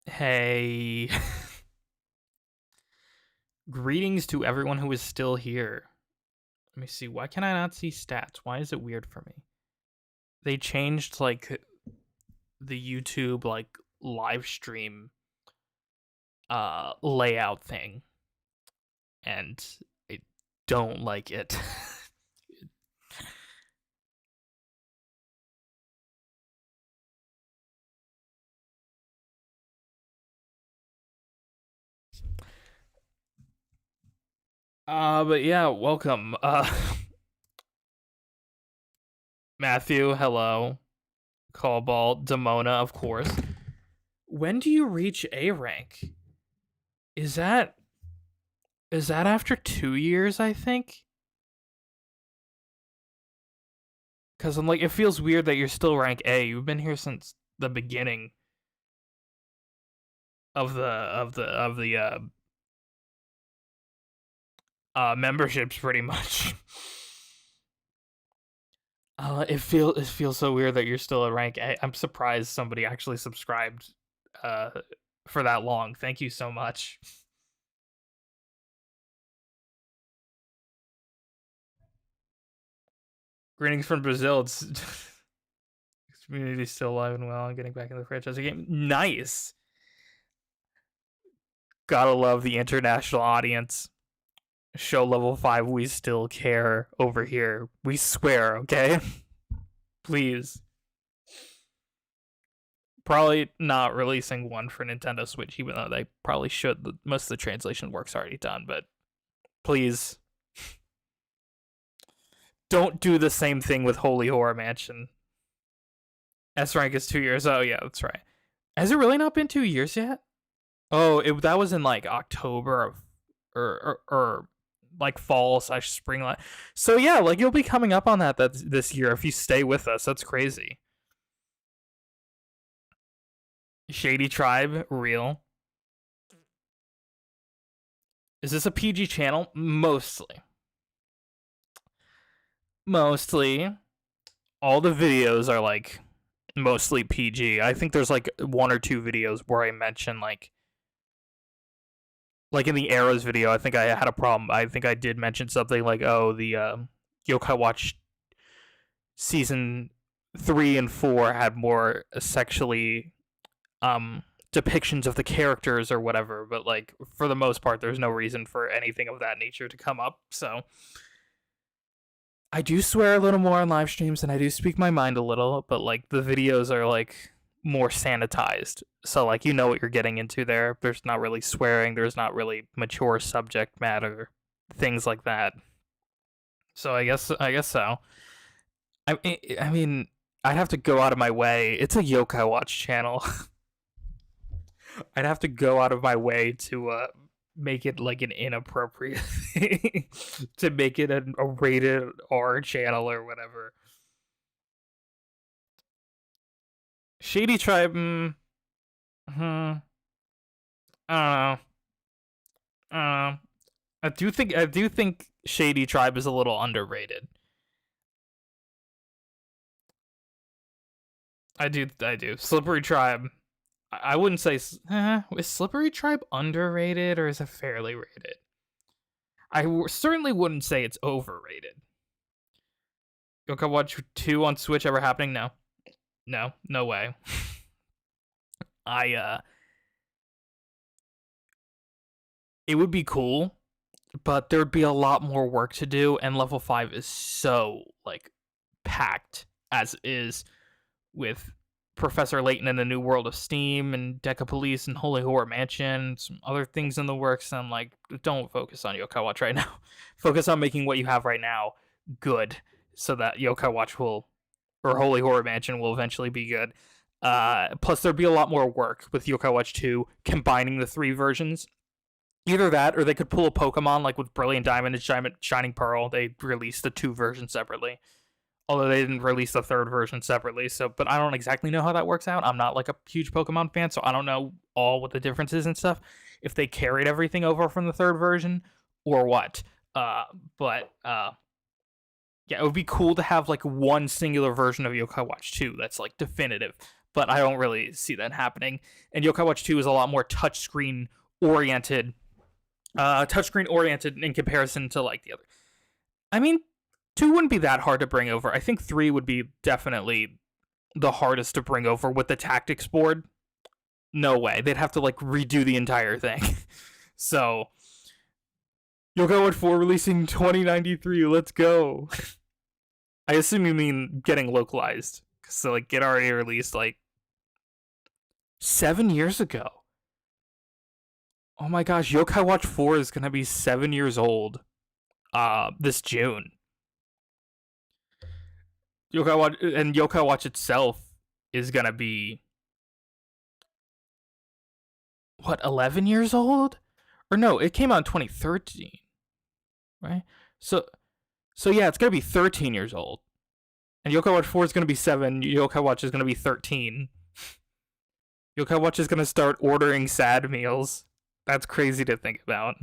Hey. Greetings to everyone who is still here. Let me see. Why can I not see stats? Why is it weird for me? They changed like the YouTube like live stream layout thing, and I don't like it. But yeah, welcome. Matthew, hello. Callball, Demona, of course. When do you reach A rank? Is that after 2 years, I think? Because I'm like, it feels weird that you're still rank A. You've been here since the beginning of the memberships, pretty much. It feels so weird that you're still at rank A. I'm surprised somebody actually subscribed for that long. Thank you so much. Greetings from Brazil. It's community still alive and well. I'm getting back in the franchise game. Nice. Gotta love the international audience. Show level 5, we still care over here. We swear, okay? Please. Probably not releasing one for Nintendo Switch, even though they probably should. Most of the translation work's already done, but please. Don't do the same thing with Holy Horror Mansion. S rank is 2 years. Oh, yeah, that's right. Has it really not been 2 years yet? Oh, that was in like October of, or like fall/spring. So yeah, like you'll be coming up on that this year if you stay with us. That's crazy. Shady Tribe, real. Is this a PG channel? Mostly. All the videos are like mostly PG. I think there's like one or two videos where I mention like in the Arrows video, I think I had a problem. I think I did mention something like, oh, the Yokai Watch season 3 and 4 had more sexually depictions of the characters or whatever, but like for the most part there's no reason for anything of that nature to come up. So I do swear a little more on live streams and I do speak my mind a little, but like the videos are like more sanitized. So like you know what you're getting into there. There's not really swearing, there's not really mature subject matter, things like that. So I guess so. I mean, I'd have to go out of my way. It's a Yokai Watch channel. I'd have to go out of my way to make it like an inappropriate thing, to make it a rated R channel or whatever. Shady Tribe, I don't know. I do think Shady Tribe is a little underrated. I do. Slippery Tribe. I wouldn't say. Is Slippery Tribe underrated or is it fairly rated? I certainly wouldn't say it's overrated. Yokai Watch 2 on Switch ever happening? No way. It would be cool, but there'd be a lot more work to do, and level 5 is so like packed as is with Professor Layton and the New World of Steam and Deca Police and Holy Horror Mansion, some other things in the works. And I'm like, don't focus on Yokai Watch right now. Focus on making what you have right now good, so that Yokai Watch will, or Holy Horror Mansion will eventually be good. Plus, there'd be a lot more work with Yokai Watch 2 combining the 3 versions. Either that, or they could pull a Pokemon like with Brilliant Diamond and Shining Pearl. They released the 2 versions separately, although they didn't release the 3rd version separately. So, but I don't exactly know how that works out. I'm not like a huge Pokemon fan, so I don't know all what the difference is and stuff. If they carried everything over from the 3rd version or what. But yeah, it would be cool to have like one singular version of Yokai Watch 2 that's like definitive. but I don't really see that happening. And Yokai Watch 2 is a lot more touchscreen oriented. Touchscreen oriented in comparison to like the other. I mean, 2 wouldn't be that hard to bring over. I think 3 would be definitely the hardest to bring over with the tactics board. No way. They'd have to like redo the entire thing. So, Yokai Watch 4 releasing 2093. Let's go. I assume you mean getting localized. So like get already released like 7 years ago. Oh my gosh, Yokai Watch 4 is gonna be 7 years old this June. Yokai Watch itself is gonna be what, 11 years old? Or no, it came out in 2013, right? So yeah, it's gonna be 13 years old. And Yokai Watch 4 is gonna be 7. Yokai Watch is gonna be 13. Yokai Watch is gonna start ordering sad meals. That's crazy to think about.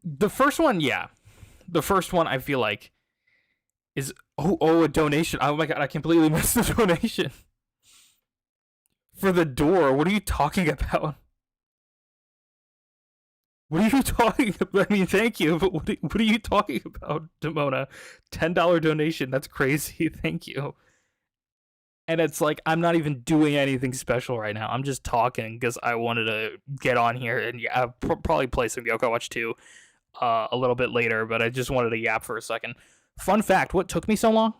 The first one, yeah. The first one, I feel like, is a donation. Oh my god, I completely missed the donation. For the door, what are you talking about? What are you talking about? I mean, thank you, but what are you talking about, Demona? $10 donation, that's crazy, thank you. And it's like, I'm not even doing anything special right now. I'm just talking because I wanted to get on here and yeah, probably play some Yokai Watch 2 a little bit later, but I just wanted to yap for a second. Fun fact, what took me so long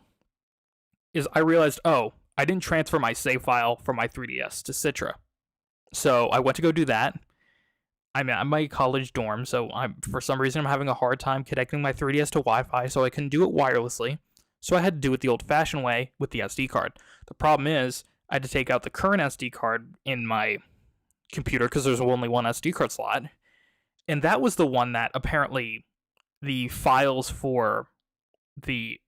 is I realized, oh, I didn't transfer my save file from my 3DS to Citra. So I went to go do that. I'm at my college dorm, so for some reason I'm having a hard time connecting my 3DS to Wi-Fi, so I couldn't do it wirelessly. So I had to do it the old-fashioned way with the SD card. The problem is I had to take out the current SD card in my computer because there's only one SD card slot. And that was the one that apparently the files for the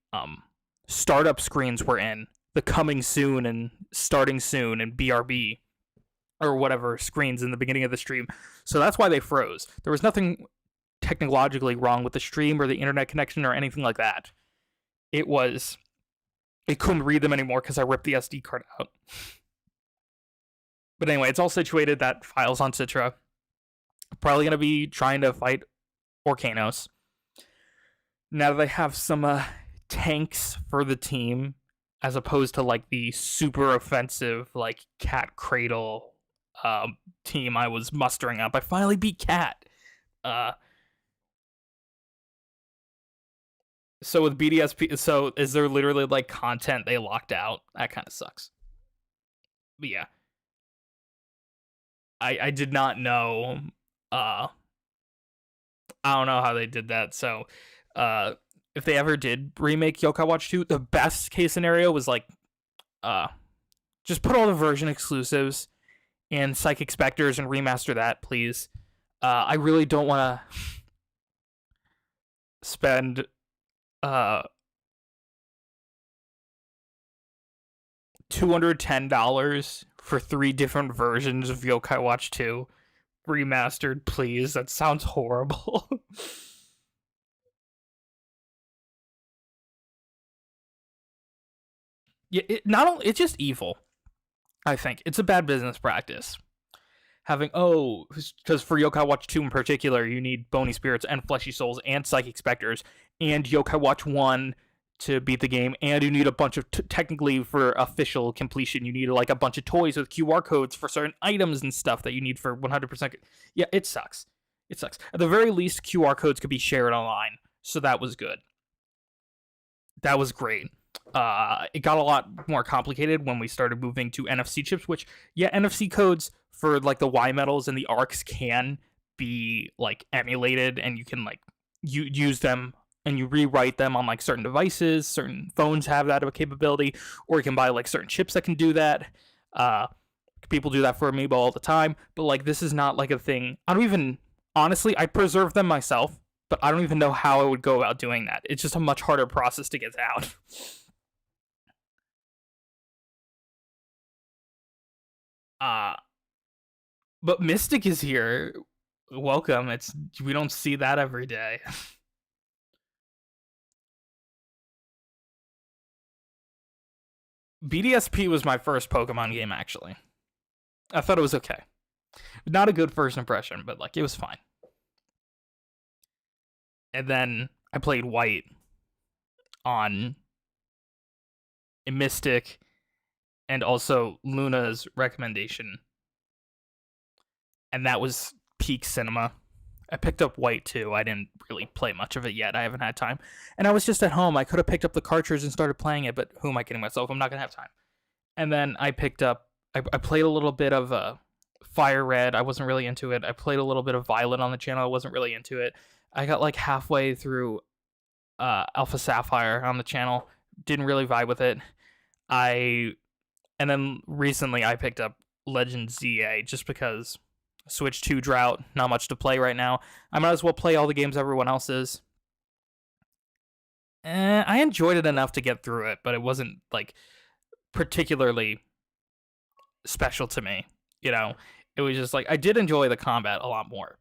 startup screens were in, the coming soon and starting soon and BRB or whatever screens in the beginning of the stream. So that's why they froze. There was nothing technologically wrong with the stream or the internet connection or anything like that. It couldn't read them anymore because I ripped the SD card out. But anyway, it's all situated. That file's on Citra. Probably going to be trying to fight Orcanos. Now that I have some tanks for the team, as opposed to like the super offensive like Cat Cradle team I was mustering up, I finally beat Cat. So with BDSP, so is there literally like content they locked out? That kind of sucks. But yeah, I did not know. I don't know how they did that. So if they ever did remake Yokai Watch 2, the best case scenario was like just put all the version exclusives and Psychic Spectres and remaster that, please. I really don't want to spend $210 for 3 different versions of Yokai Watch 2 remastered, please. That sounds horrible. Yeah, it's just evil. I think it's a bad business practice. Having because for Yokai Watch 2 in particular, you need Bony Spirits and Fleshy Souls and Psychic Spectres and Yokai Watch 1 to beat the game, and you need a bunch of technically for official completion, you need like a bunch of toys with QR codes for certain items and stuff that you need for 100%. Yeah, it sucks. It sucks. At the very least, QR codes could be shared online, so that was good. That was great. It got a lot more complicated when we started moving to NFC chips, which, yeah, NFC codes for like the Y metals and the arcs can be like emulated, and you can like use them and you rewrite them on like certain devices. Certain phones have that capability, or you can buy like certain chips that can do that. People do that for Amiibo all the time, but like this is not like a thing. I don't even, honestly, I preserve them myself, but I don't even know how I would go about doing that. It's just a much harder process to get out. But Mystic is here. welcome. We don't see that every day. BDSP was my first Pokemon game, actually. I thought it was okay. Not a good first impression, but like it was fine. And then I played White on a Mystic and also Luna's recommendation. And that was peak cinema. I picked up White too. I didn't really play much of it yet. I haven't had time. And I was just at home. I could have picked up the cartridge and started playing it, but who am I kidding myself? I'm not going to have time. And then I played a little bit of Fire Red. I wasn't really into it. I played a little bit of Violet on the channel. I wasn't really into it. I got like halfway through Alpha Sapphire on the channel. Didn't really vibe with it. And then recently I picked up Legend ZA just because Switch 2 drought, not much to play right now. I might as well play all the games everyone else is. I enjoyed it enough to get through it, but it wasn't like particularly special to me. You know, it was just like I did enjoy the combat a lot more.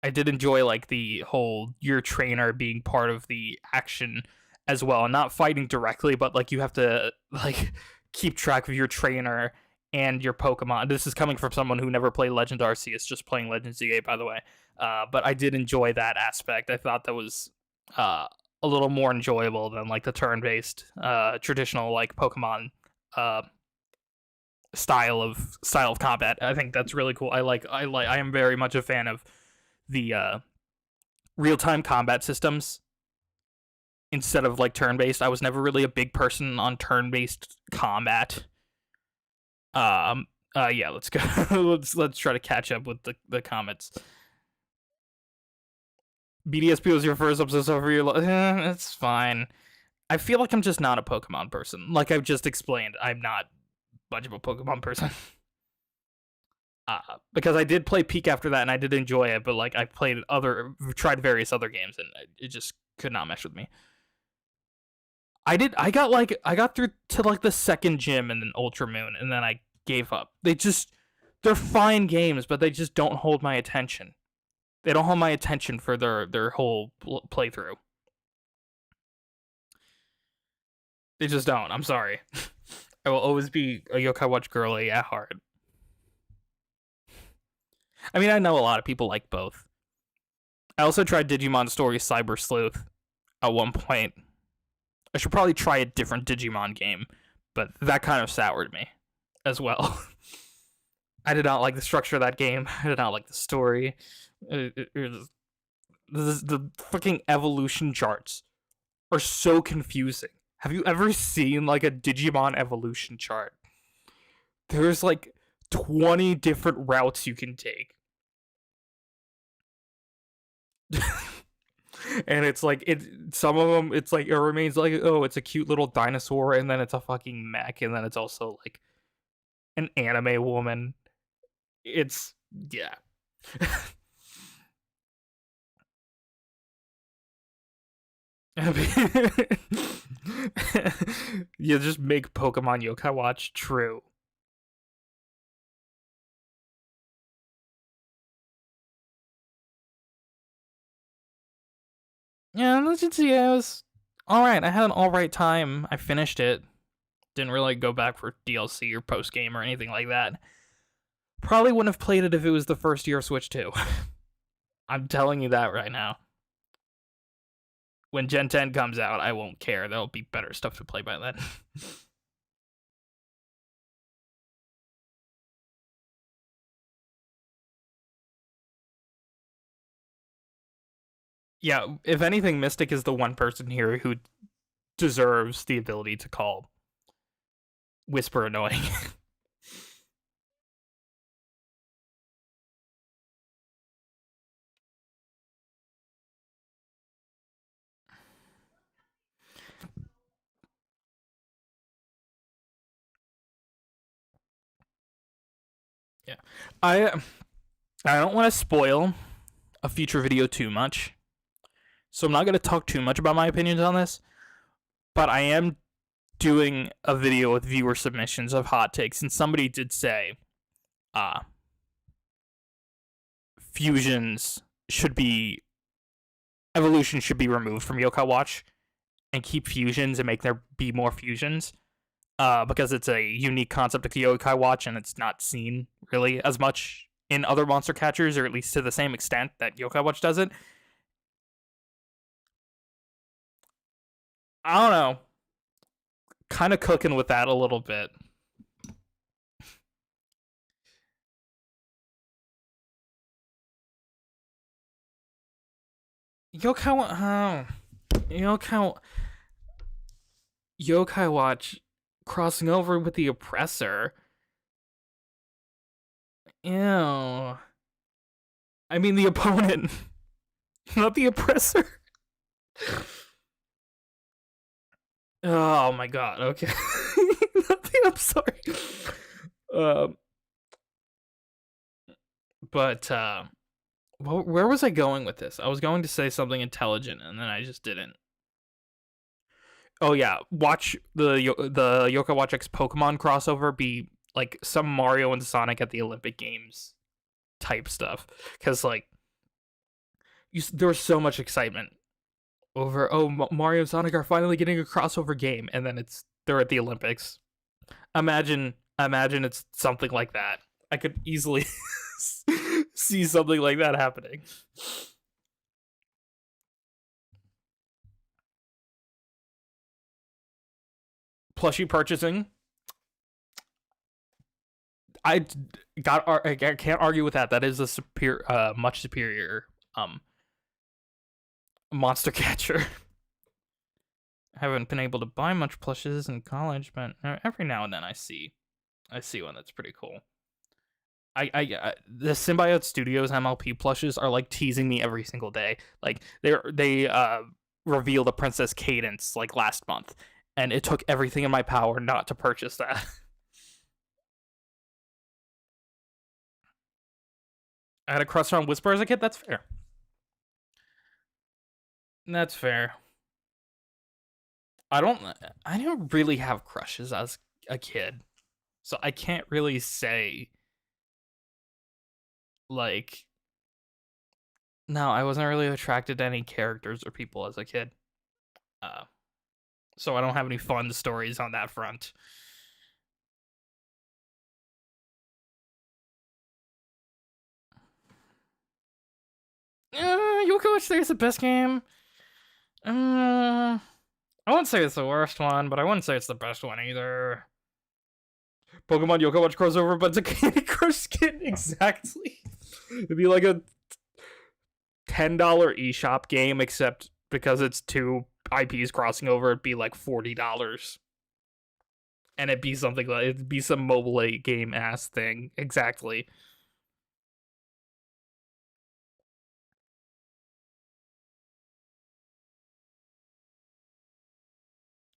I did enjoy like the whole your trainer being part of the action as well, and not fighting directly, but like you have to like keep track of your trainer and your Pokemon. This is coming from someone who never played Legend Arceus, just playing Legend ZA, by the way. But I did enjoy that aspect. I thought that was a little more enjoyable than like the turn-based traditional like Pokemon style of combat. I think that's really cool. I am very much a fan of the real-time combat systems instead of like turn-based. I was never really a big person on turn-based combat. Yeah, let's go. let's try to catch up with the comments. BDSP was your first episode, so for your it's fine. I feel like I'm just not a Pokemon person. Like I've just explained, I'm not much of a Pokemon person. Because I did play Peak after that, and I did enjoy it, but like I tried various other games, and it just could not mesh with me. I got through to like the second gym and then Ultra Moon, and then I gave up. They're fine games, but they just don't hold my attention. They don't hold my attention for their whole playthrough. They just don't. I'm sorry. I will always be a Yokai Watch girly at heart. I mean, I know a lot of people like both. I also tried Digimon Story Cyber Sleuth at one point. I should probably try a different Digimon game, but that kind of soured me as well. I did not like the structure of that game. I did not like the story. The fucking evolution charts are so confusing. Have you ever seen like a Digimon evolution chart? There's like 20 different routes you can take. And it's like some of them it's like it remains like, oh, it's a cute little dinosaur, and then it's a fucking mech, and then it's also like an anime woman. It's yeah. You just make Pokemon Yokai Watch true. Yeah, Legend ZA was alright. I had an alright time. I finished it. Didn't really go back for DLC or post game or anything like that. Probably wouldn't have played it if it was the first year of Switch 2. I'm telling you that right now. When Gen 10 comes out, I won't care. There'll be better stuff to play by then. Yeah, if anything, Mystic is the one person here who deserves the ability to call Whisper annoying. Yeah. I don't want to spoil a future video too much, so I'm not going to talk too much about my opinions on this, but I am doing a video with viewer submissions of hot takes, and somebody did say, fusions should be evolution should be removed from Yokai Watch and keep fusions and make there be more fusions. Because it's a unique concept of Yokai Watch and it's not seen really as much in other monster catchers, or at least to the same extent that Yokai Watch does it. I don't know. Kind of cooking with that a little bit. Yokai Watch crossing over with the oppressor. Ew. I mean the opponent, not the oppressor. Oh my god. Okay. I'm sorry. But where was I going with this? I was going to say something intelligent, and then I just didn't. Oh yeah, watch the Yokai Watch X Pokemon crossover be like some Mario and Sonic at the Olympic Games type stuff, because like there was so much excitement over Mario and Sonic are finally getting a crossover game, and then they're at the Olympics. Imagine it's something like that. I could easily see something like that happening. Plushie purchasing. I can't argue with that. That is a much superior monster catcher. I haven't been able to buy much plushes in college, but every now and then I see one that's pretty cool. The Symbiote Studios MLP plushes are like teasing me every single day. Like they revealed a Princess Cadence like last month, and it took everything in my power not to purchase that. I had a crush on Whisper as a kid. That's fair. That's fair. I didn't really have crushes as a kid, so I can't really say like. No, I wasn't really attracted to any characters or people as a kid. So I don't have any fun stories on that front. Yokai Watch 3 is the best game. I wouldn't say it's the worst one, but I wouldn't say it's the best one either. Pokemon Yokai Watch crossover, but it's a Candy Crush skin. Exactly. It'd be like a $10 eShop game, except because it's two IPs crossing over, it'd be like $40. And it'd be something like it'd be some mobile game ass thing. Exactly.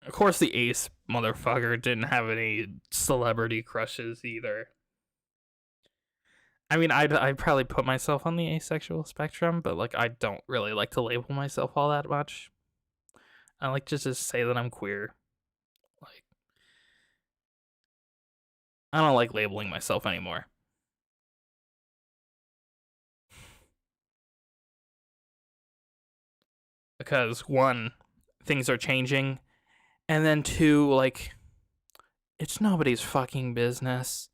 Of course, the Ace motherfucker didn't have any celebrity crushes either. I mean, I'd probably put myself on the asexual spectrum, but like I don't really like to label myself all that much. I like to just say that I'm queer. Like I don't like labeling myself anymore. Because one, things are changing, and then two, like it's nobody's fucking business.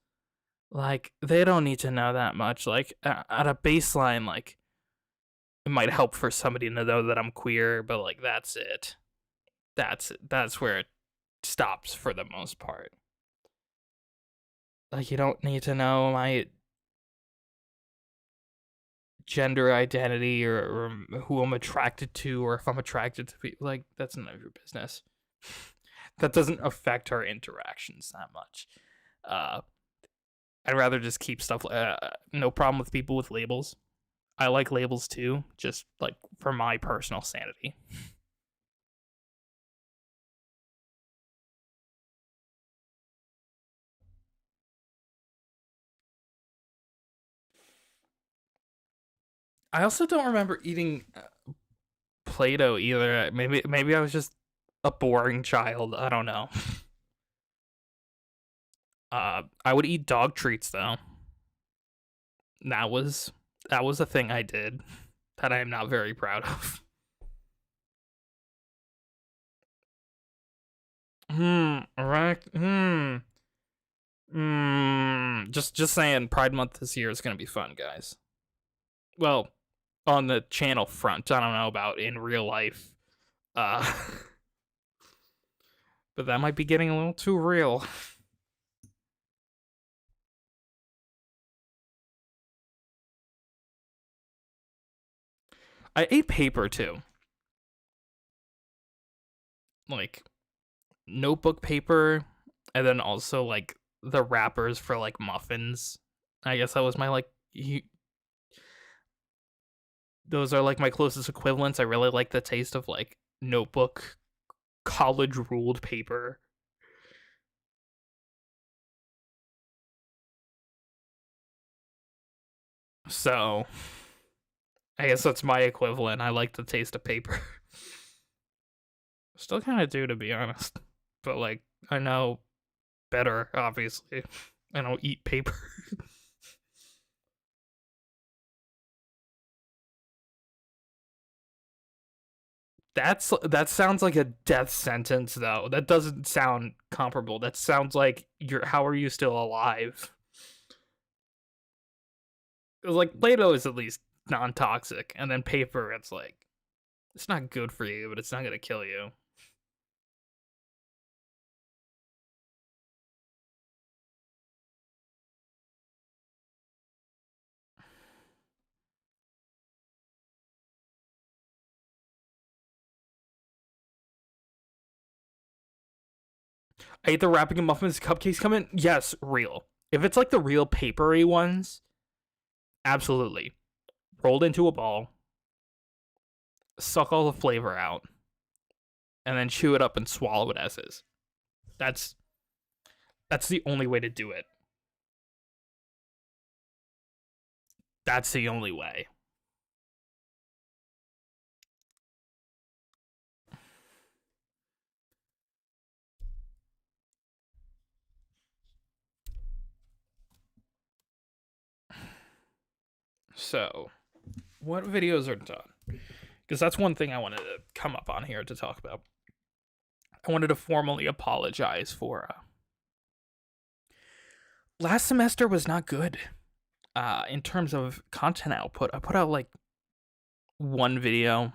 Like they don't need to know that much. Like at a baseline, like it might help for somebody to know that I'm queer, but like that's it. That's where it stops for the most part. Like you don't need to know my gender identity or who I'm attracted to, or if I'm attracted to people. Like that's none of your business. That doesn't affect our interactions that much. I'd rather just keep stuff. No problem with people with labels. I like labels too, just like for my personal sanity. I also don't remember eating Play-Doh either. Maybe I was just a boring child. I don't know. I would eat dog treats though. That was That was a thing I did that I am not very proud of. Right. Just saying, Pride Month this year is gonna be fun, guys. Well, on the channel front, I don't know about in real life. Uh, but that might be getting a little too real. I ate paper too. Like notebook paper, and then also like the wrappers for like muffins. I guess that was my like those are like my closest equivalents. I really like the taste of like notebook college ruled paper. So I guess that's my equivalent. I like the taste of paper. Still kind of do, to be honest. But like, I know better, obviously. I don't eat paper. That sounds like a death sentence, though. That doesn't sound comparable. That sounds like you're. How are you still alive? Because like Play-Doh is at least non-toxic, and then paper, it's like it's not good for you, but it's not gonna kill you. I ate the wrapping of muffins. Cupcakes come in. Yes, real. If it's like the real papery ones, absolutely. Rolled into a ball, suck all the flavor out, and then chew it up and swallow it as is. That's that's the only way to do it. That's the only way. So, what videos are done? Because that's one thing I wanted to come up on here to talk about. I wanted to formally apologize for last semester was not good. In terms of content output, I put out like one video,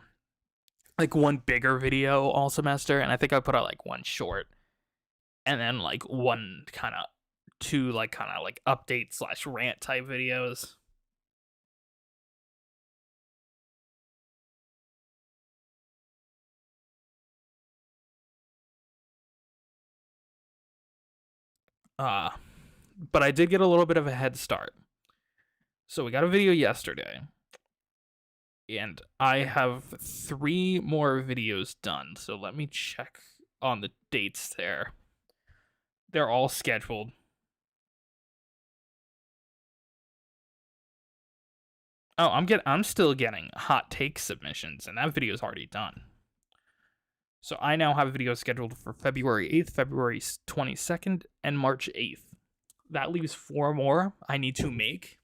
like one bigger video all semester, and I think I put out like one short, and then like one kind of two like kind of like update slash rant type videos. Uh, but I did get a little bit of a head start. So we got a video yesterday, and I have 3 more videos done. So let me check on the dates there. They're all scheduled. Oh, I'm still getting hot take submissions, and that video is already done. So I now have a video scheduled for February 8th, February 22nd, and March 8th. That leaves 4 more I need to make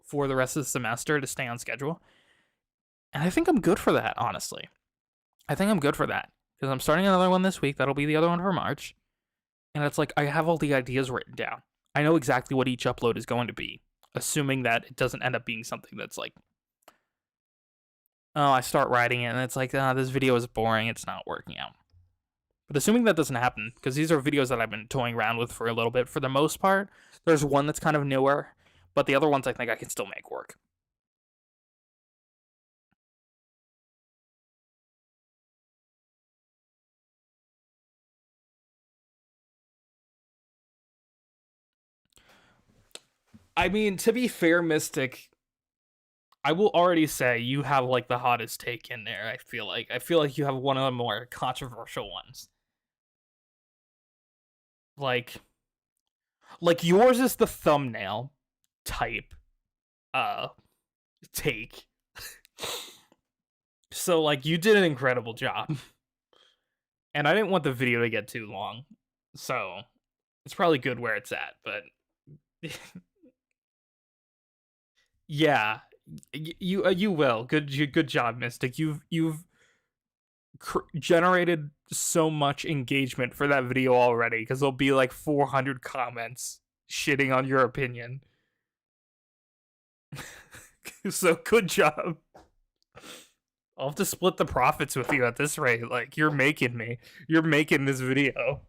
for the rest of the semester to stay on schedule. And I think I'm good for that, honestly. I think I'm good for that. Because I'm starting another one this week. That'll be the other one for March. And it's like I have all the ideas written down. I know exactly what each upload is going to be, assuming that it doesn't end up being something that's like, oh, I start writing it and it's like, this video is boring, it's not working out. But assuming that doesn't happen, because these are videos that I've been toying around with for a little bit for the most part, there's one that's kind of newer, but the other ones I think I can still make work. I mean, to be fair, Mystic, I will already say you have like the hottest take in there. I feel like you have one of the more controversial ones. Like like yours is the thumbnail type uh take. So like you did an incredible job. And I didn't want the video to get too long. So it's probably good where it's at, but yeah, You will. Good job, Mystic. You've generated so much engagement for that video already because there'll be like 400 comments shitting on your opinion. So good job. I'll have to split the profits with you at this rate. Like, you're making me. You're making this video.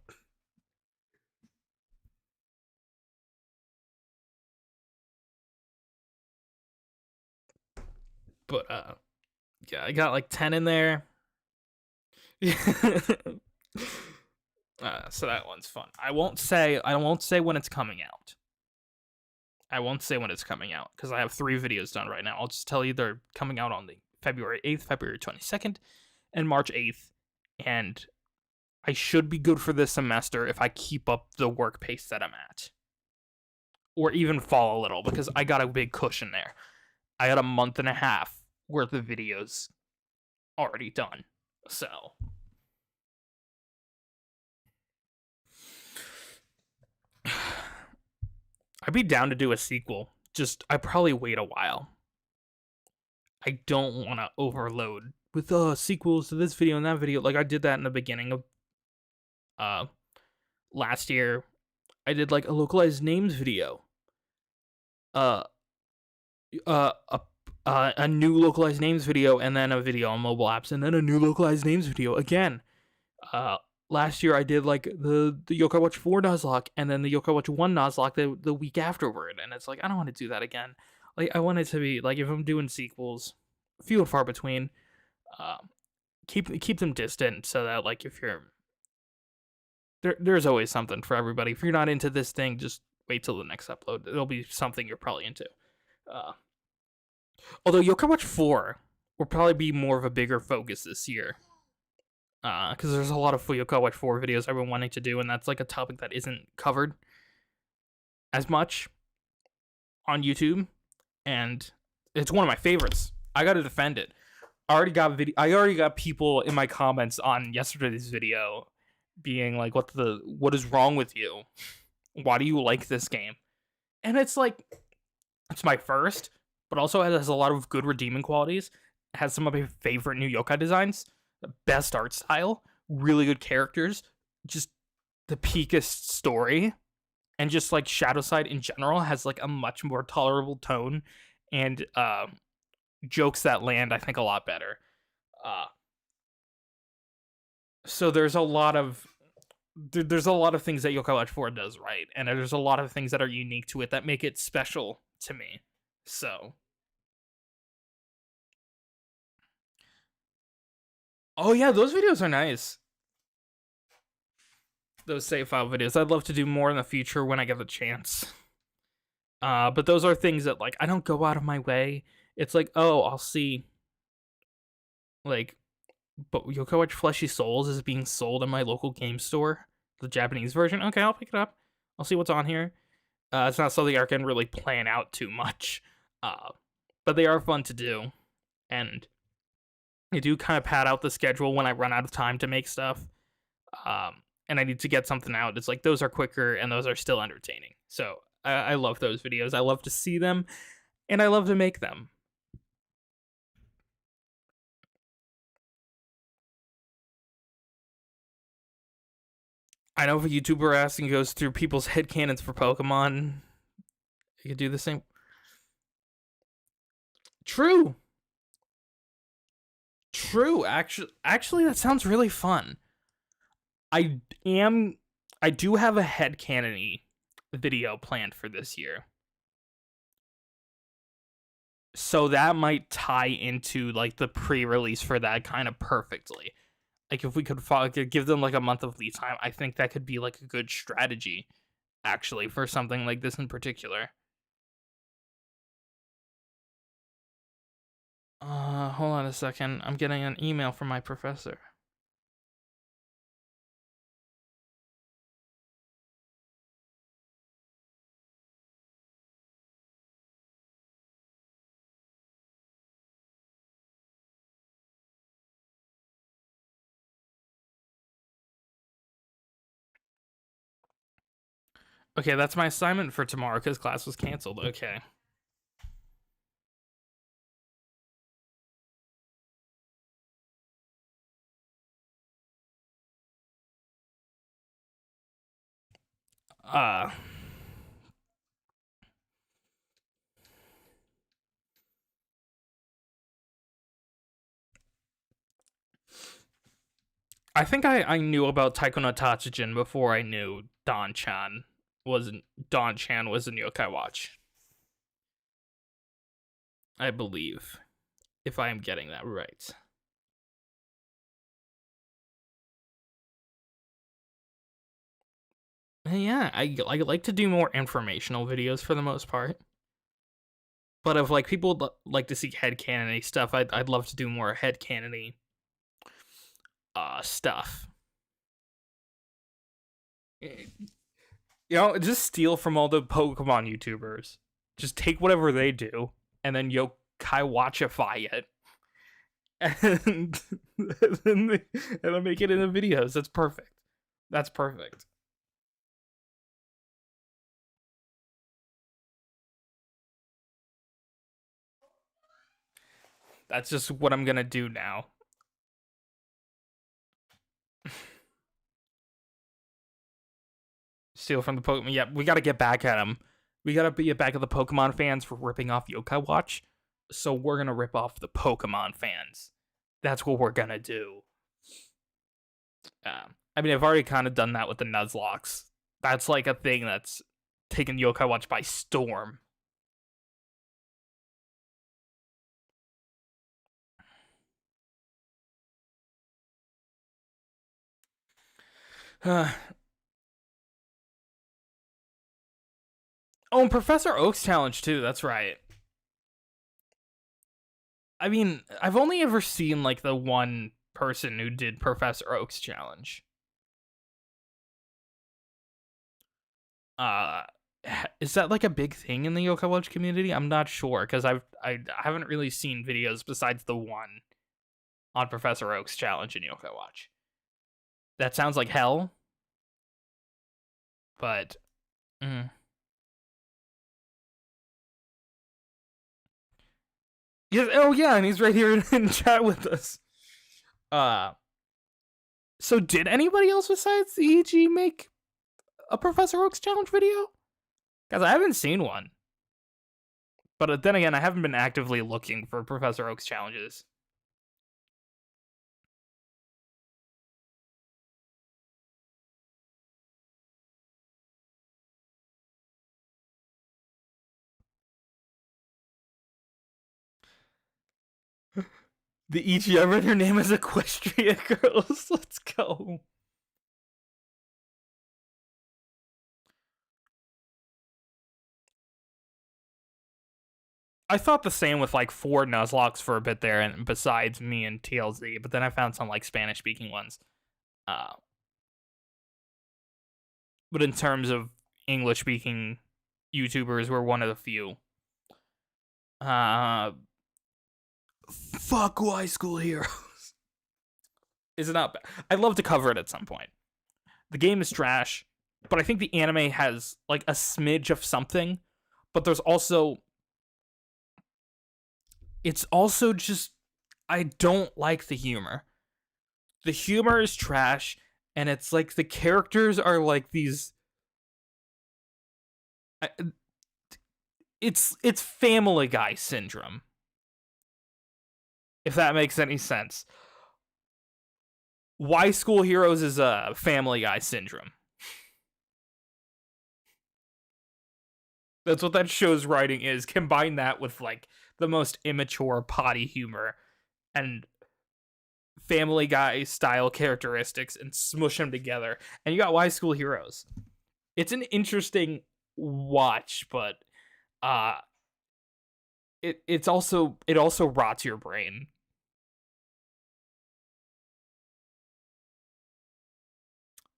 But yeah, I got like 10 in there. So that one's fun. I won't say when it's coming out. I won't say when it's coming out because I have 3 videos done right now. I'll just tell you they're coming out on the February 8th, February 22nd, and March 8th. And I should be good for this semester if I keep up the work pace that I'm at. Or even fall a little because I got a big cushion there. I got a month and a half worth of videos already done. So I'd be down to do a sequel. Just I probably wait a while. I don't want to overload with sequels to this video and that video. Like I did that in the beginning of uh last year. I did like a localized names video. Uh uh a a new localized names video and then a video on mobile apps and then a new localized names video again. Uh Last year I did like the Yokai Watch 4 Nuzlocke and then the Yokai Watch 1 Nuzlocke the week afterward, and it's like I don't want to do that again. Like I want it to be like if I'm doing sequels, few and far between. Uh, keep them distant so that like if you're there's always something for everybody. If you're not into this thing, just wait till the next upload. It'll be something you're probably into. Uh, Although Yokai Watch 4 will probably be more of a bigger focus this year. Because there's a lot of Yokai Watch 4 videos I've been wanting to do, and that's like a topic that isn't covered as much on YouTube, and it's one of my favorites. I got to defend it. I already got people in my comments on yesterday's video being like, what is wrong with you? Why do you like this game?" And it's like, it's my first, but also it has a lot of good redeeming qualities. It has some of my favorite new yokai designs, the best art style, really good characters, just the peakest story, and just like Shadowside in general has like a much more tolerable tone and jokes that land I think a lot better. Uh, so there's a lot of things that Yokai Watch 4 does right, and there's a lot of things that are unique to it that make it special to me. So, oh yeah, those videos are nice. Those save file videos. I'd love to do more in the future when I get the chance. But those are things that like I don't go out of my way. It's like, oh, I'll see. Like, but Yokai Watch Fleshy Souls is being sold in my local game store, the Japanese version. Okay, I'll pick it up. I'll see what's on here. It's not something I can really plan out too much, but they are fun to do, and I do kind of pad out the schedule when I run out of time to make stuff, and I need to get something out. It's like those are quicker and those are still entertaining. So I love those videos. I love to see them, and I love to make them. I know if a YouTuber asks and goes through people's headcanons for Pokemon, you could do the same. True. True. Actually, that sounds really fun. I am. I do have a headcanon-y video planned for this year, so that might tie into like the pre-release for that kind of perfectly. Like if we could give them like a month of lead time, I think that could be like a good strategy, actually, for something like this in particular. Hold on a second. I'm getting an email from my professor. Okay, that's my assignment for tomorrow because class was canceled. Okay. Uh, I think I knew about Taiko no Tatsujin before I knew Don Chan was in Yokai Watch. I believe, if I am getting that right. Yeah, I like to do more informational videos for the most part. But if like people like to see headcanon stuff, I'd love to do more headcanon stuff. Just steal from all the Pokemon YouTubers. Just take whatever they do and then yokai watchify it. And then make it into videos. That's perfect. That's perfect. That's just what I'm gonna do now. Steal from the Pokemon. Yeah, we gotta get back at them. We gotta get back at the Pokemon fans for ripping off Yokai Watch. So we're gonna rip off the Pokemon fans. That's what we're gonna do. I mean, I've already kind of done that with the Nuzlocks. That's like a thing that's taken Yokai Watch by storm. Oh, and Professor Oak's challenge too. That's right. I mean, I've only ever seen like the one person who did Professor Oak's challenge. Uh, is that like a big thing in the Yokai Watch community? I'm not sure because I haven't really seen videos besides the one on Professor Oak's challenge in Yokai Watch. That sounds like hell, but. Yes, oh yeah, and he's right here in chat with us. So did anybody else besides the EG make a Professor Oak's challenge video? Because I haven't seen one. But then again, I haven't been actively looking for Professor Oak's challenges. The EG, I read her name as Equestria Girls. Let's go. I thought the same with like 4 Nuzlocks for a bit there, and besides me and TLZ, but then I found some like Spanish speaking ones. But in terms of English speaking YouTubers, we're one of the few. Fuck High School Heroes. Is it not bad? I'd love to cover it at some point. The game is trash, but I think the anime has like a smidge of something, but there's also. It's also just. I don't like the humor. The humor is trash, and it's like the characters are like these. It's Family Guy syndrome. If that makes any sense. Why School Heroes is a Family Guy syndrome. That's what that show's writing is. Combine that with like the most immature potty humor and Family Guy style characteristics and smush them together, and you got Why School Heroes. It's an interesting watch, but it also rots your brain.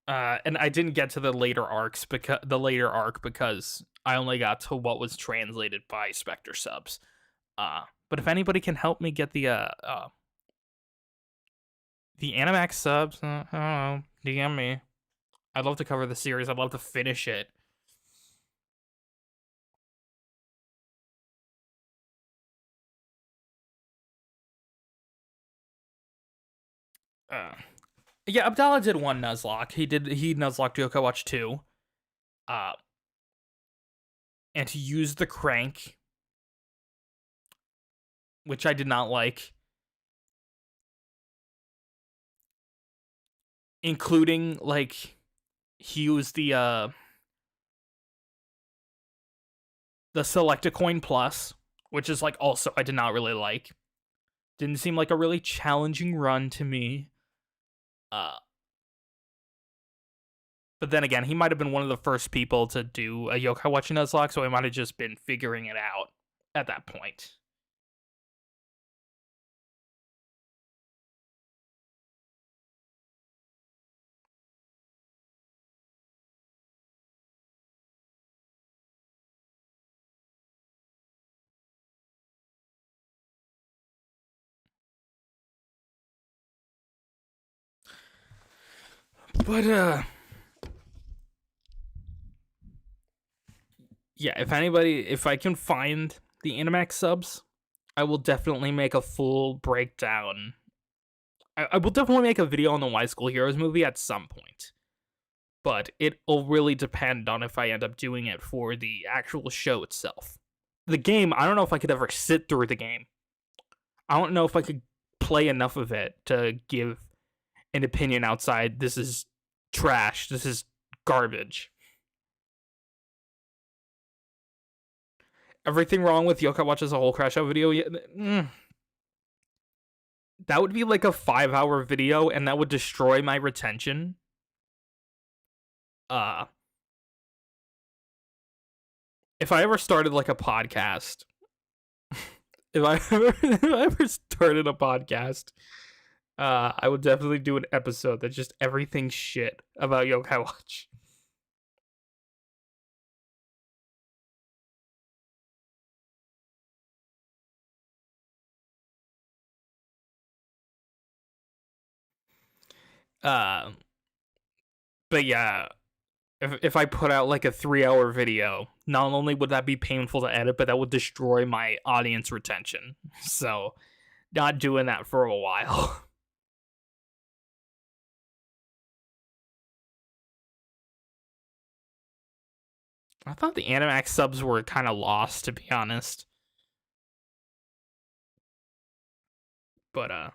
And I didn't get to the later arc because I only got to what was translated by Spectre subs. But if anybody can help me get the Animax subs, I don't know, DM me. I'd love to cover the series. I'd love to finish it. Yeah, Abdallah did one Nuzlocke. He Nuzlocked Yokai Watch 2. uh, and to use the crank, which I did not like, including like he used the Select a Coin Plus, which is like also I did not really like. Didn't seem like a really challenging run to me. But then again, he might have been one of the first people to do a Yokai Watch Nuzlocke, so he might have just been figuring it out at that point. But yeah, if I can find the Animax subs, I will definitely make a full breakdown. I will definitely make a video on the Y School Heroes movie at some point. But it'll really depend on if I end up doing it for the actual show itself. The game, I don't know if I could ever sit through the game. I don't know if I could play enough of it to give an opinion outside this is trash, this is garbage. Everything wrong with Yokai Watch as a whole crash out video? That would be like a 5-hour video, and that would destroy my retention. If I ever started like a podcast, if I ever started a podcast, I would definitely do an episode that's just everything shit about Yokai Watch. But yeah, if I put out like a 3-hour video, not only would that be painful to edit, but that would destroy my audience retention. So, not doing that for a while. I thought the Animax subs were kind of lost, to be honest. But I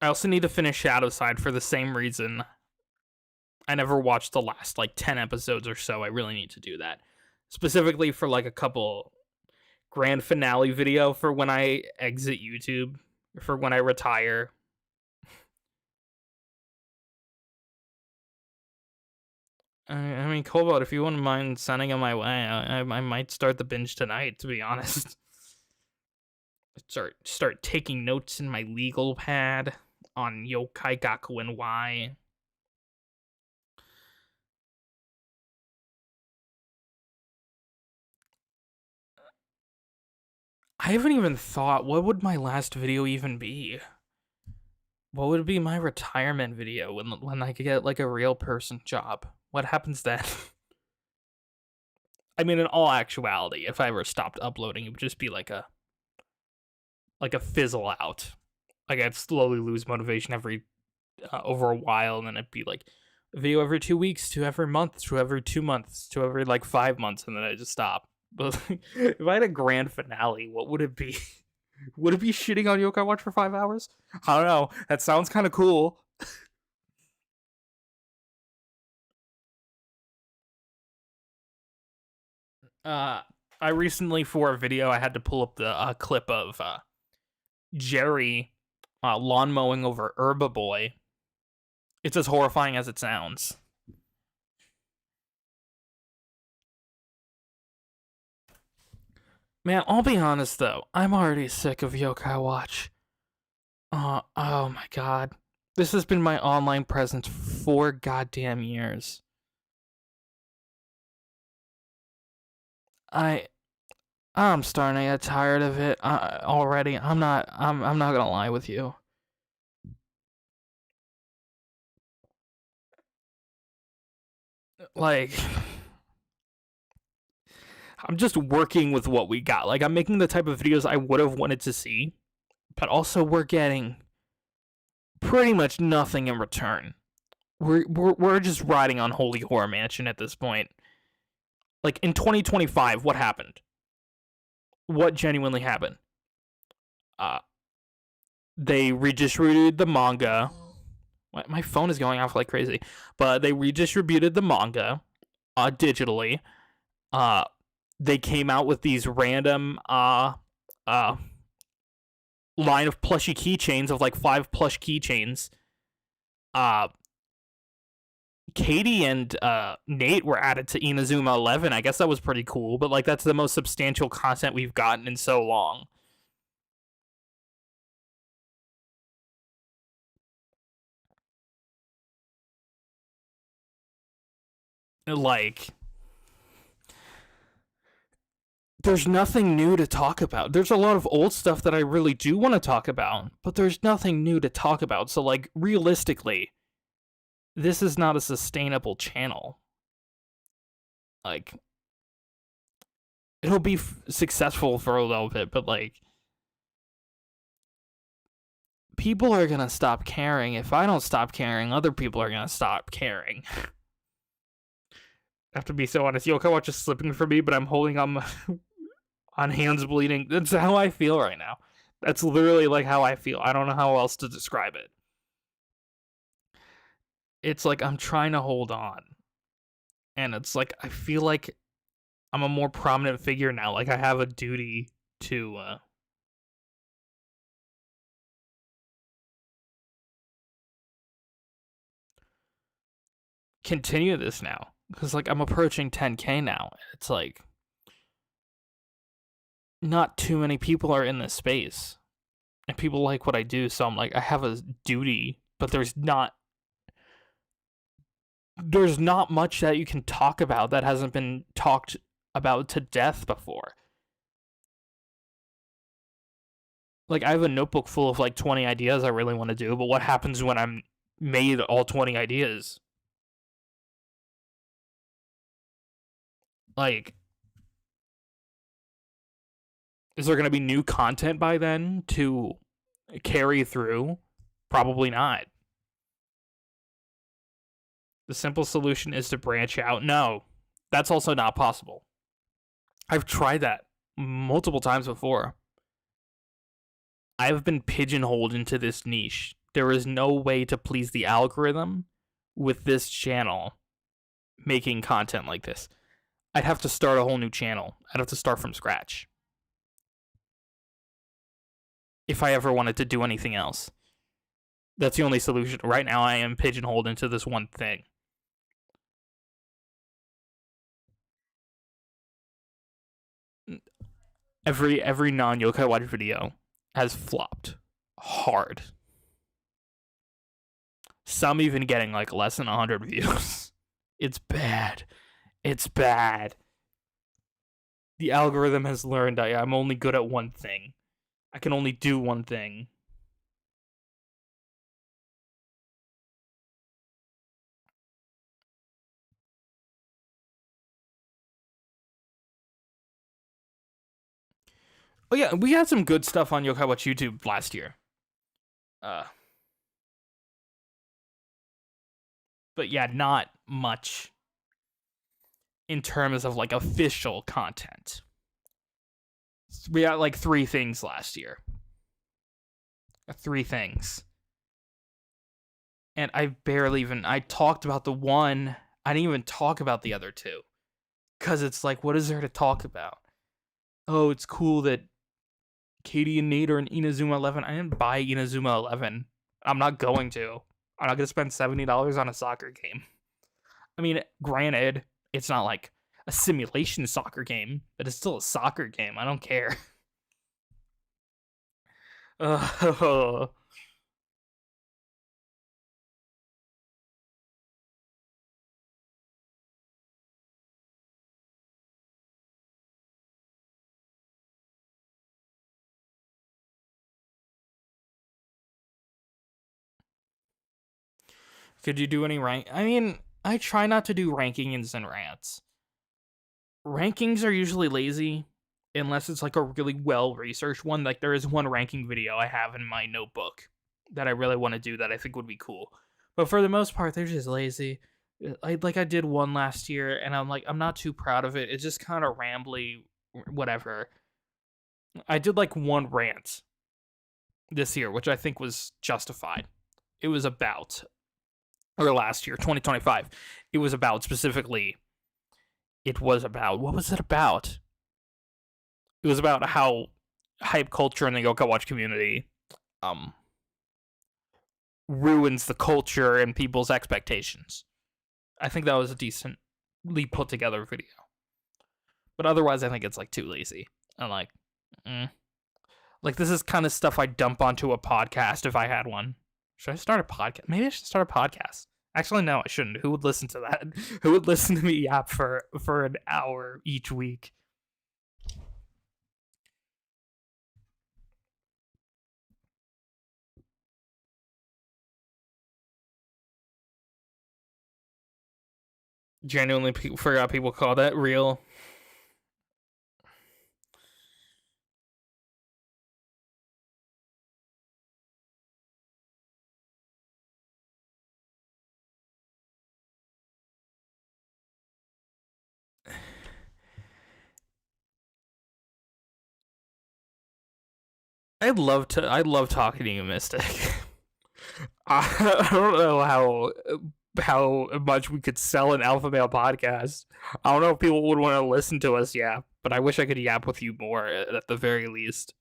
also need to finish Shadowside for the same reason. I never watched the last like 10 episodes or so. I really need to do that. Specifically for like a couple grand finale video for when I exit YouTube, for when I retire. I mean, Cobalt, if you wouldn't mind sending it my way, I might start the binge tonight, to be honest. Start taking notes in my legal pad on Yokai Gakuen Y. I haven't even thought, what would my last video even be? What would be my retirement video when I get like a real person job? What happens then? I mean, in all actuality, if I ever stopped uploading, it would just be like a fizzle out. Like I'd slowly lose motivation over a while, and then it'd be like a video every 2 weeks, to every month, to every 2 months, to every like 5 months, and then I just stop. But if I had a grand finale, what would it be? Would it be shitting on Yokai Watch for 5 hours? I don't know. That sounds kind of cool. I recently, for a video, I had to pull up the clip of Jerry lawn mowing over Herba Boy. It's as horrifying as it sounds. Man, I'll be honest though, I'm already sick of Yokai Watch. Oh my god. This has been my online presence for 4 goddamn years. I'm starting to get tired of it already. I'm not gonna lie with you. Like, I'm just working with what we got. Like, I'm making the type of videos I would have wanted to see, but also we're getting pretty much nothing in return. we're just riding on Holy Horror Mansion at this point. Like in 2025, what happened? What genuinely happened? Uh, they redistributed the manga. My phone is going off like crazy, but they redistributed the manga digitally. Uh, they came out with these random line of plushy keychains of like 5 plush keychains. Katie and Nate were added to Inazuma 11. I guess that was pretty cool, but like that's the most substantial content we've gotten in so long. Like, there's nothing new to talk about. There's a lot of old stuff that I really do want to talk about, but there's nothing new to talk about. So, like, realistically, this is not a sustainable channel. Like, it'll be successful for a little bit, but like, people are gonna stop caring. If I don't stop caring, other people are gonna stop caring. I have to be so honest. Yokai Watch is slipping for me, but I'm holding on on hands bleeding. That's how I feel right now. That's literally like how I feel. I don't know how else to describe it. It's like I'm trying to hold on. And it's like I feel like I'm a more prominent figure now. Like I have a duty to continue this now. Because like I'm approaching 10K now. It's like not too many people are in this space. And people like what I do, so I'm like I have a duty, but there's not much that you can talk about that hasn't been talked about to death before. Like I have a notebook full of like 20 ideas I really want to do, but what happens when I'm made all 20 ideas? Like, is there going to be new content by then to carry through? Probably not. The simple solution is to branch out. No, that's also not possible. I've tried that multiple times before. I've been pigeonholed into this niche. There is no way to please the algorithm with this channel making content like this. I'd have to start a whole new channel. I'd have to start from scratch. If I ever wanted to do anything else. That's the only solution. Right now I am pigeonholed into this one thing. Every non-Yokai Watch video has flopped hard. Some even getting like less than 100 views. It's bad. It's bad. The algorithm has learned I'm only good at one thing. I can only do one thing. Oh yeah, we had some good stuff on Yokai Watch YouTube last year. But yeah, not much in terms of like official content. We got like 3 things last year. 3 things. And I talked about the one, I didn't even talk about the other 2. Because it's like, what is there to talk about? Oh, it's cool that Katie and Nate are in Inazuma 11. I didn't buy Inazuma 11. I'm not going to. I'm not going to spend $70 on a soccer game. I mean, granted, it's not like a simulation soccer game, but it's still a soccer game. I don't care. Could you do any rank? I mean, I try not to do rankings and rants. Rankings are usually lazy unless it's like a really well researched one. Like there is one ranking video I have in my notebook that I really want to do that I think would be cool. But for the most part, they're just lazy. I did one last year, and I'm not too proud of it. It's just kind of rambly, whatever. I did like one rant this year, which I think was justified. It was about, or last year, 2025. It was about specifically. It was about, what was it about? It was about how hype culture in the Yokai Watch community um ruins the culture and people's expectations. I think that was a decently put together video. But otherwise, I think it's like too lazy. I'm like, like this is kind of stuff I dump onto a podcast if I had one. Should I start a podcast? Maybe I should start a podcast. Actually, no, I shouldn't. Who would listen to that? Who would listen to me yap for an hour each week? Genuinely forgot people call that real. I love talking to you, Mystic. I don't know how much we could sell an alpha male podcast. I don't know if people would want to listen to us yap, but I wish I could yap with you more at the very least.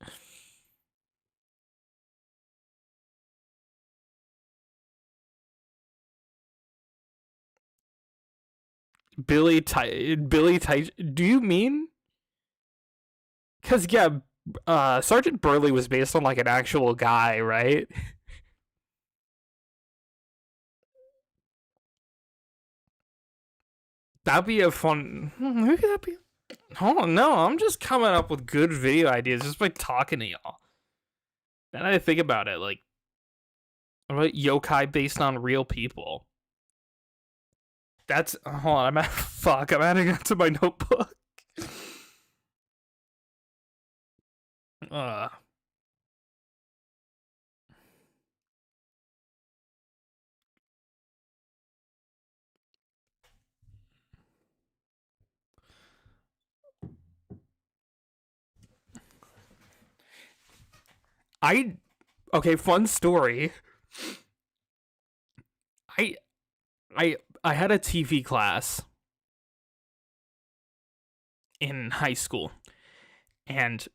Billy do you mean? Cuz yeah, Sergeant Burley was based on like an actual guy, right? That'd be a fun. Maybe that'd be. Hold on, no, I'm just coming up with good video ideas just by talking to y'all. Then I think about it, like, what yokai based on real people? That's hold on. I'm adding that to my notebook. Uh, I okay. Fun story. I I had a TV class in high school, and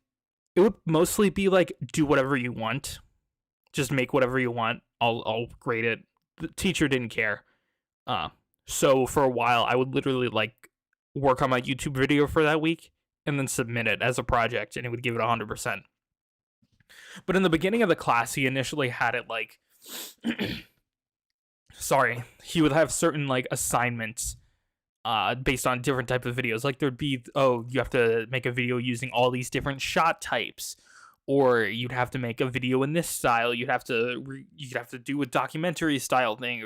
it would mostly be like do whatever you want, just make whatever you want. I'll grade it. The teacher didn't care. Uh, so for a while, I would literally like work on my YouTube video for that week and then submit it as a project, and it would give it 100%. But in the beginning of the class, he initially had it like, sorry, he would have certain like assignments based on different type of videos. Like there'd be, oh, you have to make a video using all these different shot types, or you'd have to make a video in this style. You'd have to do a documentary style thing,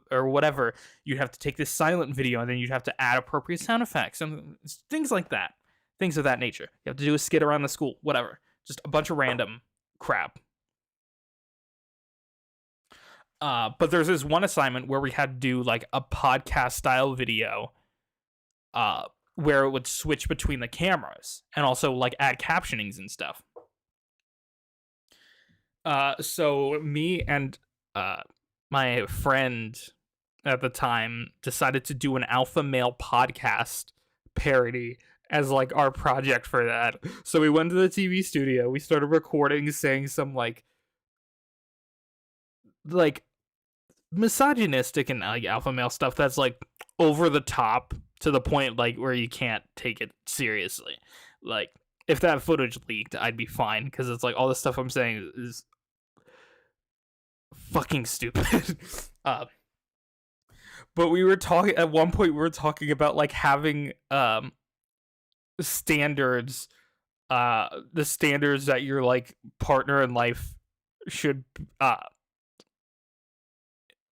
or whatever. You'd have to take this silent video, and then you'd have to add appropriate sound effects and things like that, things of that nature. You have to do a skit around the school, whatever. Just a bunch of random crap. But there's this one assignment where we had to do like a podcast style video, where it would switch between the cameras and also like add captionings and stuff. So me and my friend at the time decided to do an alpha male podcast parody as like our project for that. So we went to the TV studio, we started recording, saying some like misogynistic and like alpha male stuff that's like over the top to the point like where you can't take it seriously. Like if that footage leaked, I'd be fine because it's like all the stuff I'm saying is fucking stupid. But we were talking at one point. We were talking about like having standards, the standards that your like partner in life should uh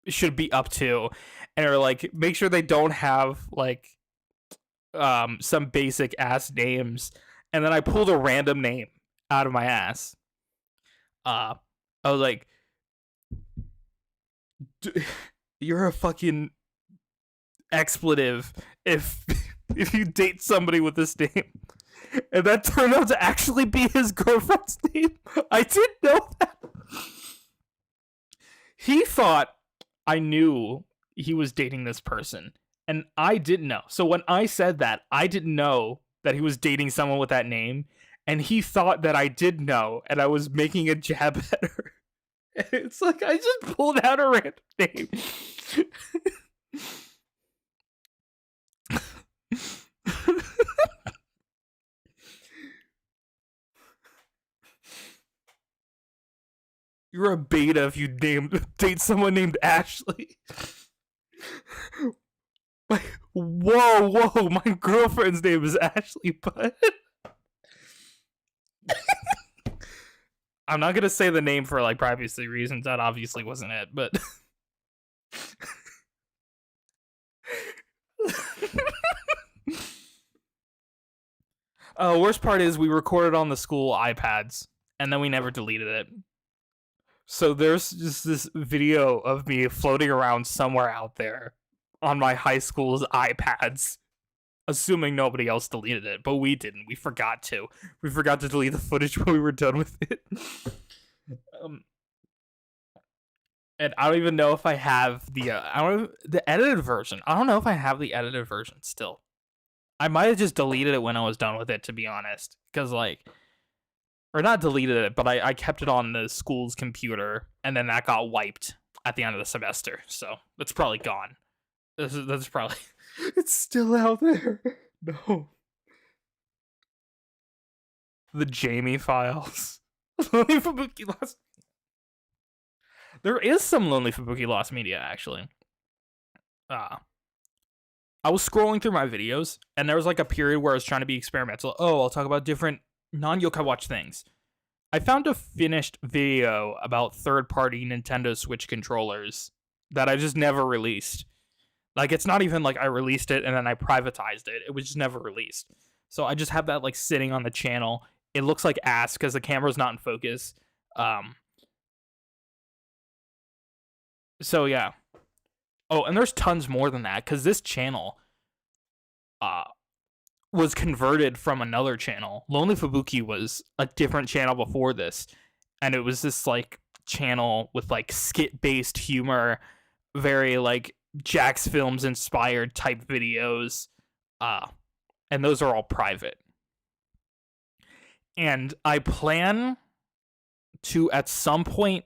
should be up to, and are like make sure they don't have like some basic ass names. And then I pulled a random name out of my ass. I was like, you're a fucking expletive if if you date somebody with this name. And that turned out to actually be his girlfriend's name. I didn't know that. He thought I knew he was dating this person, and I didn't know. So when I said that, I didn't know that he was dating someone with that name, and he thought that I did know, and I was making a jab at her. It's like I just pulled out a random name. You're a beta if you date someone named Ashley. Like, whoa, my girlfriend's name is Ashley, but I'm not gonna say the name for like privacy reasons. That obviously wasn't it, but worst part is we recorded on the school iPads and then we never deleted it. So there's just this video of me floating around somewhere out there on my high school's iPads, assuming nobody else deleted it, but we didn't. We forgot to. We forgot to delete the footage when we were done with it. And I don't even know if I have the edited version. I don't know if I have the edited version still. I might have just deleted it when I was done with it, to be honest, because or not deleted it, but I kept it on the school's computer, and then that got wiped at the end of the semester, so it's probably gone. That's probably... It's still out there. No. The Jamie files. Lonely Fubuki Lost... There is some Lonely Fubuki Lost Media, actually. I was scrolling through my videos, and there was like a period where I was trying to be experimental. Oh, I'll talk about different non-yokai watch things. I found a finished video about third-party Nintendo Switch controllers that I just never released. Like, it's not even like I released it and then I privatized it. It was just never released. So I just have that like sitting on the channel. It looks like ass because the camera's not in focus. So yeah. Oh, and there's tons more than that because this channel was converted from another channel. Lonely Fubuki was a different channel before this, and it was this like channel with like skit-based humor, very like Jax Films inspired type videos, and those are all private. And I plan to at some point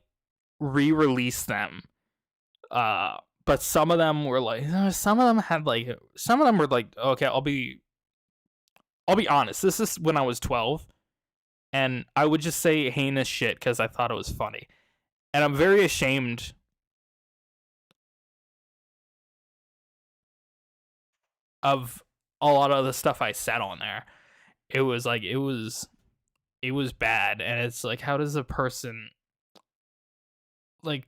re-release them, but some of them were like, some of them were like, okay, I'll be honest, this is when I was 12, and I would just say heinous shit because I thought it was funny, and I'm very ashamed of a lot of the stuff I said on there. It was bad, and it's like, how does a person like,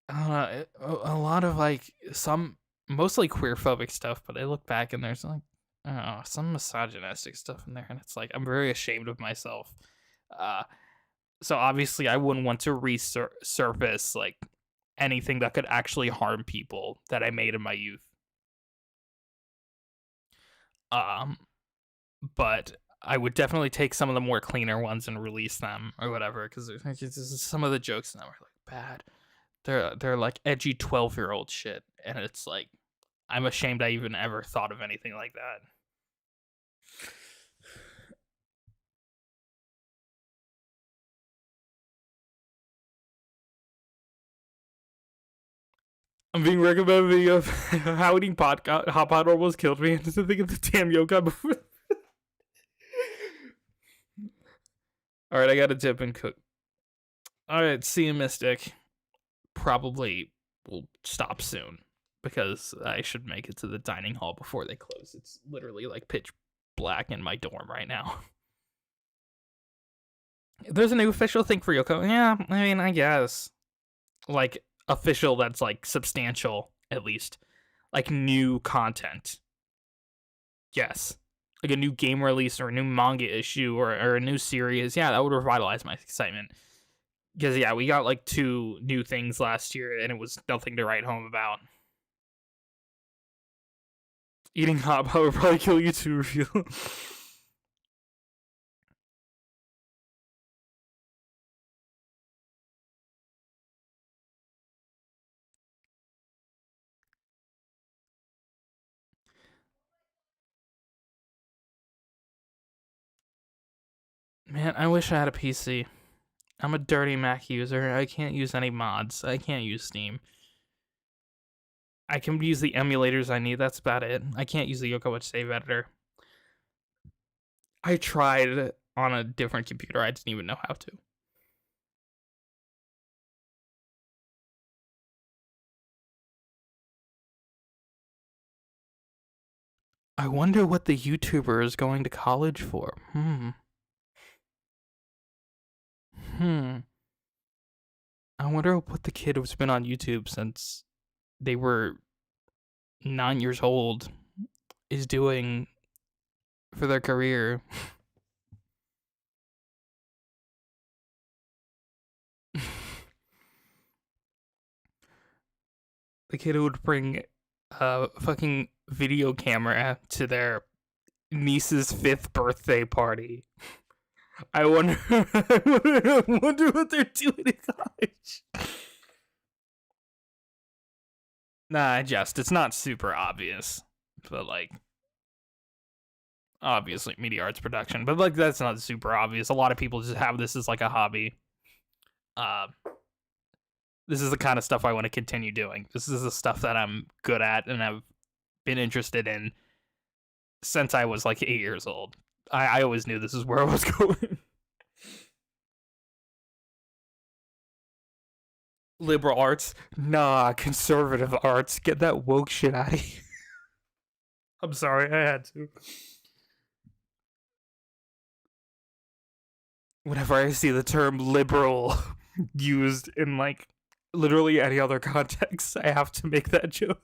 I don't know, a lot of like some mostly queerphobic stuff, but I look back and there's like, I don't know, some misogynistic stuff in there, and it's like I'm very ashamed of myself. So obviously I wouldn't want to resurface like anything that could actually harm people that I made in my youth. But I would definitely take some of the more cleaner ones and release them or whatever, because some of the jokes in them are like bad. They're like edgy 12-year-old shit, and it's like I'm ashamed I even ever thought of anything like that. I'm being recommended a video of how eating hot pot almost killed me. I just think of the damn yoga before. Alright, I gotta dip and cook. Alright, see you, Mystic. Probably will stop soon because I should make it to the dining hall before they close. It's literally like pitch black in my dorm right now. There's a new official thing for Yoko. Yeah, I mean, I guess. Like, official that's like substantial, at least. Like new content. Yes. Like a new game release or a new manga issue or a new series. Yeah, that would revitalize my excitement. Because, yeah, we got like 2 new things last year, and it was nothing to write home about. Eating hot pot would probably kill you too, review. Man, I wish I had a PC. I'm a dirty Mac user. I can't use any mods. I can't use Steam. I can use the emulators I need. That's about it. I can't use the Yokai Watch save editor. I tried on a different computer. I didn't even know how to. I wonder what the YouTuber is going to college for. I wonder what the kid who's been on YouTube since they were 9 years old is doing for their career. The kid who would bring a fucking video camera to their niece's 5th birthday party. I wonder what they're doing in college. Nah, it's not super obvious. But like obviously media arts production. But like that's not super obvious. A lot of people just have this as like a hobby. This is the kind of stuff I want to continue doing. This is the stuff that I'm good at and I've been interested in since I was like 8 years old. I always knew this is where I was going. Liberal arts? Nah, conservative arts. Get that woke shit out of here. I'm sorry, I had to. Whenever I see the term liberal used in like literally any other context, I have to make that joke.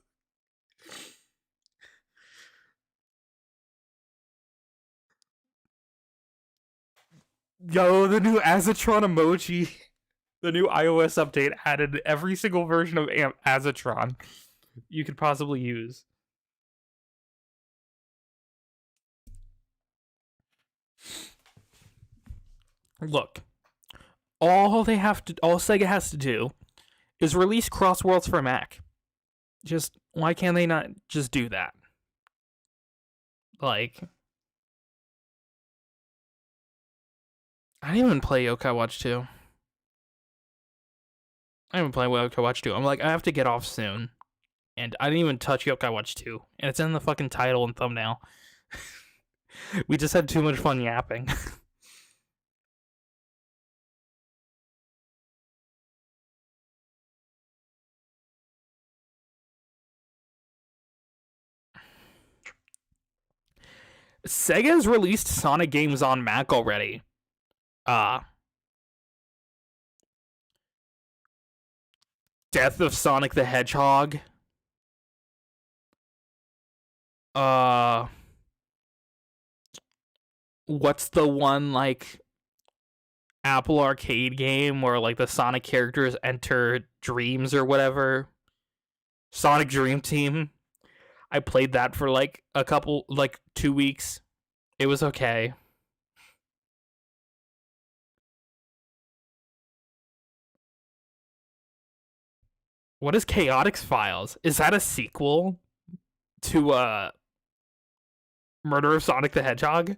Yo, the new Azatron emoji. The new iOS update added every single version of Azatron you could possibly use. Look, all Sega has to do is release Cross Worlds for Mac. Just why can't they not just do that? Like, I didn't even play Yokai Watch 2. I didn't even play Yokai Watch 2. I'm like, I have to get off soon. And I didn't even touch Yokai Watch 2. And it's in the fucking title and thumbnail. We just had too much fun yapping. Sega's released Sonic games on Mac already. Death of Sonic the Hedgehog. What's the one like Apple Arcade game where like the Sonic characters enter dreams or whatever? Sonic Dream Team. I played that for like 2 weeks. It was okay. What is Chaotix Files? Is that a sequel to Murder of Sonic the Hedgehog?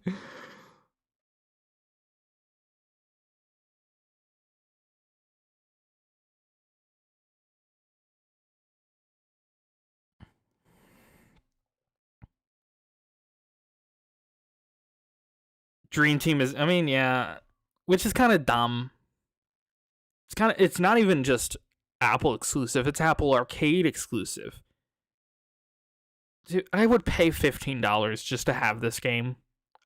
Dream Team is, I mean, yeah, which is kind of dumb. It's not even just Apple exclusive, it's Apple Arcade exclusive. Dude, I would pay $15 just to have this game.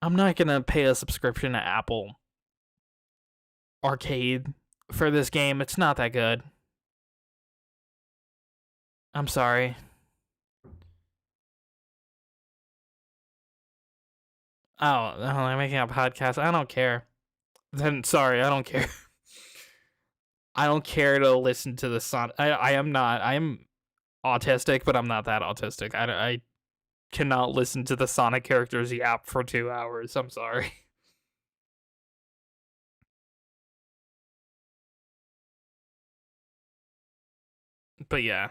I'm not gonna pay a subscription to Apple Arcade for this game. It's not that good. I'm sorry. Oh, I'm making a podcast. I don't care. Then sorry, I don't care. I don't care to listen to the Sonic. I am not. I am autistic, but I'm not that autistic. I cannot listen to the Sonic characters yap for 2 hours. I'm sorry. But yeah.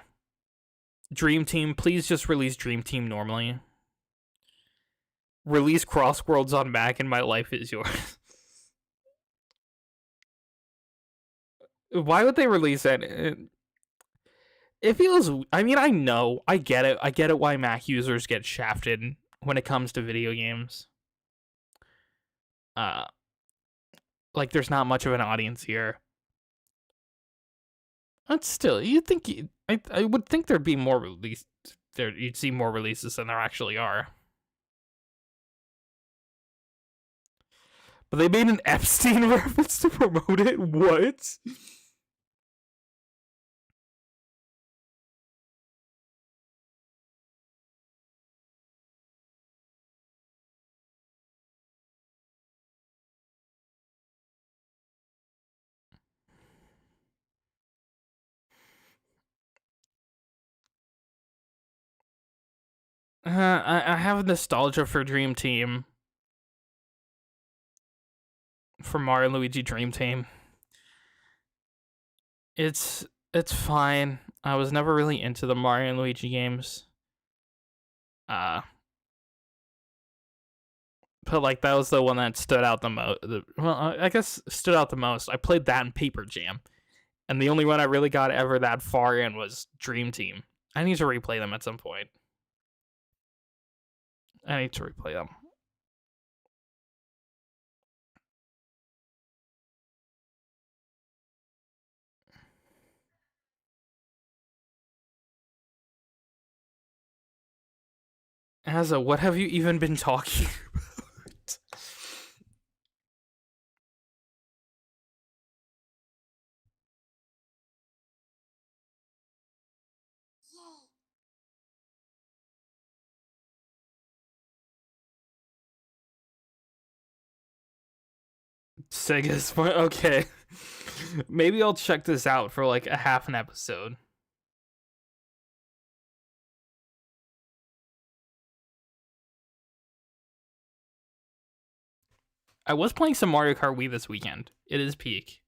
Dream Team, please just release Dream Team normally. Release Crossworlds on Mac and my life is yours. Why would they release that? It feels. I mean, I know. I get it. I get it why Mac users get shafted when it comes to video games. Uh, like there's not much of an audience here. But still, you think I would think there'd be more release. There, you'd see more releases than there actually are. But they made an Epstein reference to promote it. What? I have nostalgia for Dream Team, for Mario and Luigi Dream Team. It's it's fine. I was never really into the Mario and Luigi games. Uh, but like that was the one that stood out the most. Well, I guess stood out the most. I played that in Paper Jam, and the only one I really got ever that far in was Dream Team. I need to replay them at some point. I need to replay them. Asa, what have you even been talking about? Sega's point. Okay. Maybe I'll check this out for like a half an episode. I was playing some Mario Kart Wii this weekend. It is peak.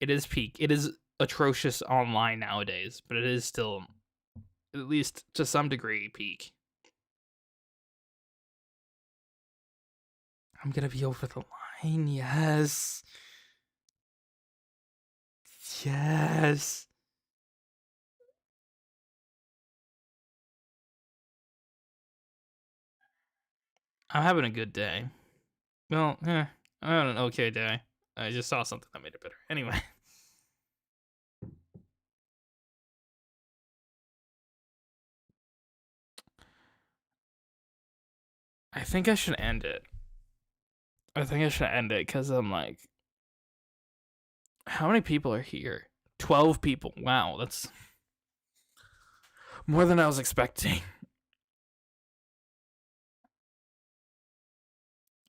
It is peak. It is atrocious online nowadays, but it is still, at least to some degree, peak. I'm gonna be over the line. Yes. Yes. I'm having a good day. Well, I'm having an okay day. I just saw something that made it better. Anyway. I think I should end it. Because I'm like, how many people are here? 12 people. Wow, that's more than I was expecting.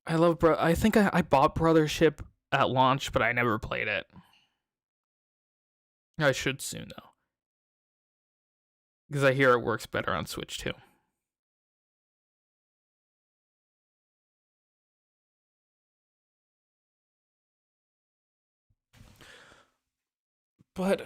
I think I bought Brothership at launch, but I never played it. I should soon, though. Because I hear it works better on Switch, too. But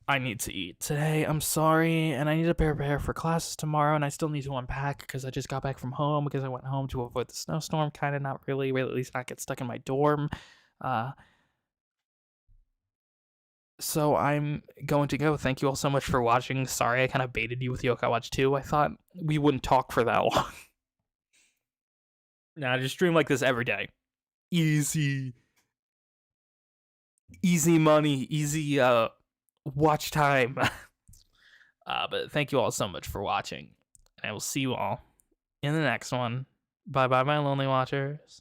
I need to eat today. I'm sorry, and I need to prepare for classes tomorrow, and I still need to unpack because I just got back from home because I went home to avoid the snowstorm. Kind of not really, at least not get stuck in my dorm. So I'm going to go. Thank you all so much for watching. Sorry I kind of baited you with Yokai Watch 2. I thought we wouldn't talk for that long. Nah, I just stream like this every day. Easy. Easy money, easy watch time. But thank you all so much for watching. I will see you all in the next one. Bye bye, my lonely watchers.